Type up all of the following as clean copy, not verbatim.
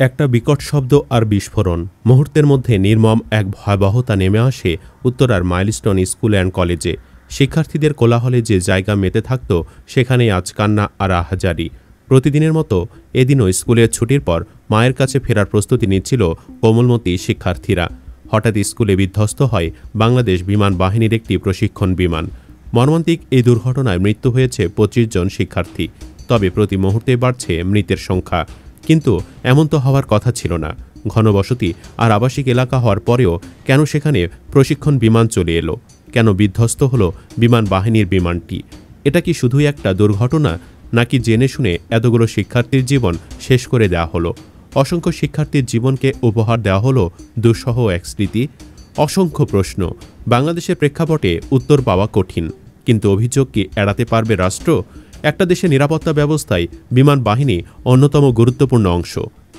একটা বিকট শব্দ আর বিস্ফোরণ। মুহূর্তের মধ্যে নির্মম এক ভয়াবহতা নেমে আসে উত্তরার মাইলস্টোন স্কুল অ্যান্ড কলেজে। শিক্ষার্থীদের কোলাহলে যে জায়গা মেতে থাকত, সেখানেই আজ কান্না আর আহাজারি। প্রতিদিনের মতো এদিনও স্কুলের ছুটির পর মায়ের কাছে ফেরার প্রস্তুতি নিচ্ছিল কোমলমতি শিক্ষার্থীরা। হঠাৎ স্কুলে বিধ্বস্ত হয় বাংলাদেশ বিমান বাহিনীর একটি প্রশিক্ষণ বিমান। মর্মান্তিক এই দুর্ঘটনায় মৃত্যু হয়েছে ২৫ জন শিক্ষার্থী। তবে প্রতি মুহূর্তে বাড়ছে মৃতের সংখ্যা। কিন্তু এমন তো হওয়ার কথা ছিল না। ঘনবসতি আর আবাসিক এলাকা হওয়ার পরেও কেন সেখানে প্রশিক্ষণ বিমান চলে এলো? কেন বিধ্বস্ত হলো বিমান বাহিনীর বিমানটি? এটা কি শুধুই একটা দুর্ঘটনা, নাকি জেনে শুনে এতগুলো শিক্ষার্থীর জীবন শেষ করে দেওয়া হলো? অসংখ্য শিক্ষার্থীর জীবনকে উপহার দেওয়া হলো দুঃসহ এক স্মৃতি। অসংখ্য প্রশ্ন। বাংলাদেশের প্রেক্ষাপটে উত্তর পাওয়া কঠিন, কিন্তু অভিযোগ কি এড়াতে পারবে রাষ্ট্র? একটা দেশের নিরাপত্তা ব্যবস্থায় বিমান বাহিনী অন্যতম গুরুত্বপূর্ণ অংশ,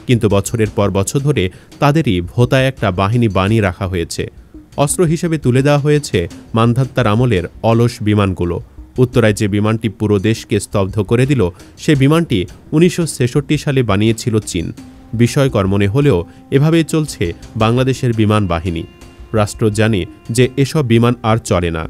কিন্তু বছরের পর বছর ধরে তাদেরই ভোতায় একটা বাহিনী বানিয়ে রাখা হয়েছে। অস্ত্র হিসেবে তুলে দেওয়া হয়েছে মান্ধাত্তার আমলের অলস বিমানগুলো। উত্তরায় যে বিমানটি পুরো দেশকে স্তব্ধ করে দিল, সে বিমানটি ১৯৬৬ সালে বানিয়েছিল চীন। বিস্ময়কর মনে হলেও এভাবেই চলছে বাংলাদেশের বিমান বাহিনী। রাষ্ট্র জানে যে এসব বিমান আর চলে না,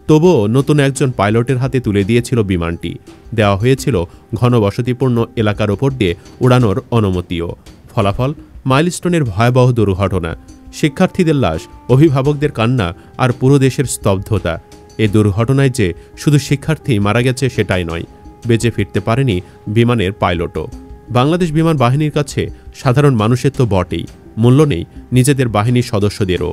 তবুও নতুন একজন পাইলটের হাতে তুলে দিয়েছিল বিমানটি। দেওয়া হয়েছিল ঘনবসতিপূর্ণ এলাকার ওপর দিয়ে উড়ানোর অনুমতিও। ফলাফল মাইলস্টোনের ভয়াবহ দুর্ঘটনা। শিক্ষার্থীদের লাশ, অভিভাবকদের কান্না আর পুরো দেশের স্তব্ধতা। এই দুর্ঘটনায় যে শুধু শিক্ষার্থী মারা গেছে সেটাই নয়, বেঁচে ফিরতে পারেনি বিমানের পাইলটও। বাংলাদেশ বিমান বাহিনীর কাছে সাধারণ মানুষের তো বটেই, মূল্য নেই নিজেদের বাহিনীর সদস্যদেরও।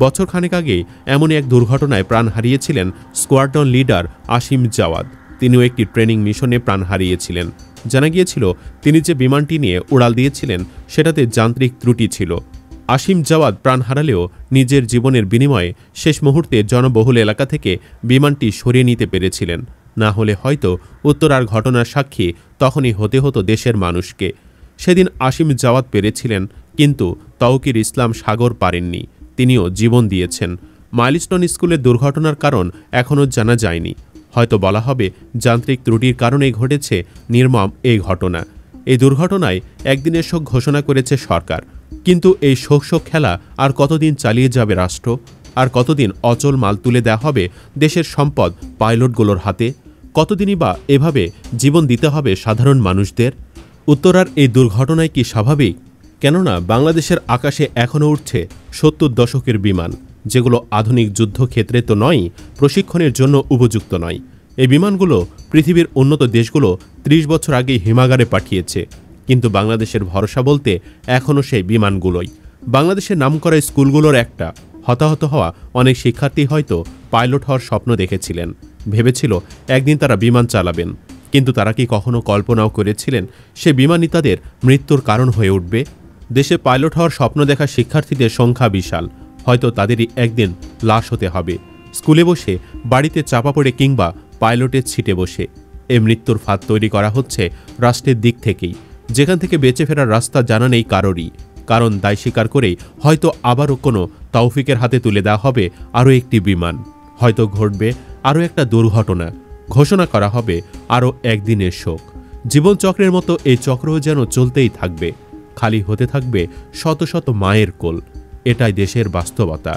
বছর খানেক আগে এমনই এক দুর্ঘটনায় প্রাণ হারিয়েছিলেন স্কোয়াড্রন লিডার আসিম জাওয়াদ। তিনিও একটি ট্রেনিং মিশনে প্রাণ হারিয়েছিলেন। জানা গিয়েছিল তিনি যে বিমানটি নিয়ে উড়াল দিয়েছিলেন সেটাতে যান্ত্রিক ত্রুটি ছিল। আসিম জাওয়াদ প্রাণ হারালেও নিজের জীবনের বিনিময়ে শেষ মুহূর্তে জনবহুল এলাকা থেকে বিমানটি সরিয়ে নিতে পেরেছিলেন। না হলে হয়তো উত্তরার ঘটনার সাক্ষী তখনই হতে হতো দেশের মানুষকে। সেদিন আসিম জাওয়াদ পেরেছিলেন, কিন্তু তৌকির ইসলাম সাগর পারেননি। তিনিও জীবন দিয়েছেন। মাইলস্টোন স্কুলের দুর্ঘটনার কারণ এখনও জানা যায়নি। হয়তো বলা হবে যান্ত্রিক ত্রুটির কারণেই ঘটেছে নির্মম এই ঘটনা। এই দুর্ঘটনায় একদিনের শোক ঘোষণা করেছে সরকার, কিন্তু এই শোক খেলা আর কতদিন চালিয়ে যাবে রাষ্ট্র? আর কতদিন অচল মাল তুলে দেওয়া হবে দেশের সম্পদ পাইলটগুলোর হাতে? কতদিনই বা এভাবে জীবন দিতে হবে সাধারণ মানুষদের? উত্তরার এই দুর্ঘটনায় কি স্বাভাবিক? কেননা বাংলাদেশের আকাশে এখনও উঠছে ৭০ দশকের বিমান, যেগুলো আধুনিক যুদ্ধক্ষেত্রে তো নয়, প্রশিক্ষণের জন্য উপযুক্ত নয়। এই বিমানগুলো পৃথিবীর উন্নত দেশগুলো ৩০ বছর আগেই হিমাগারে পাঠিয়েছে, কিন্তু বাংলাদেশের ভরসা বলতে এখনও সেই বিমানগুলোই। বাংলাদেশের নামকরা স্কুলগুলোর একটা। হতাহত হওয়া অনেক শিক্ষার্থী হয়তো পাইলট হওয়ার স্বপ্ন দেখেছিলেন, ভেবেছিল একদিন তারা বিমান চালাবেন, কিন্তু তারা কি কখনো কল্পনাও করেছিলেন সে বিমানই তাদের মৃত্যুর কারণ হয়ে উঠবে? দেশে পাইলট হওয়ার স্বপ্ন দেখা শিক্ষার্থীদের সংখ্যা বিশাল। হয়তো তাদেরই একদিন লাশ হতে হবে, স্কুলে বসে, বাড়িতে চাপা পড়ে, কিংবা পাইলটের ছিটে বসে। এ মৃত্যুর ফাঁদ তৈরি করা হচ্ছে রাষ্ট্রের দিক থেকেই, যেখান থেকে বেঁচে ফেরার রাস্তা জানা নেই কারোরই। কারণ দায় স্বীকার করেই হয়তো আবারও কোনো তৌফিকের হাতে তুলে দেওয়া হবে আরও একটি বিমান। হয়তো ঘটবে আরও একটা দুর্ঘটনা, ঘোষণা করা হবে আরও একদিনের শোক। জীবনচক্রের মতো এই চক্রও যেন চলতেই থাকবে, খালি হতে থাকবে শত শত মায়ের কোল। এটাই দেশের বাস্তবতা।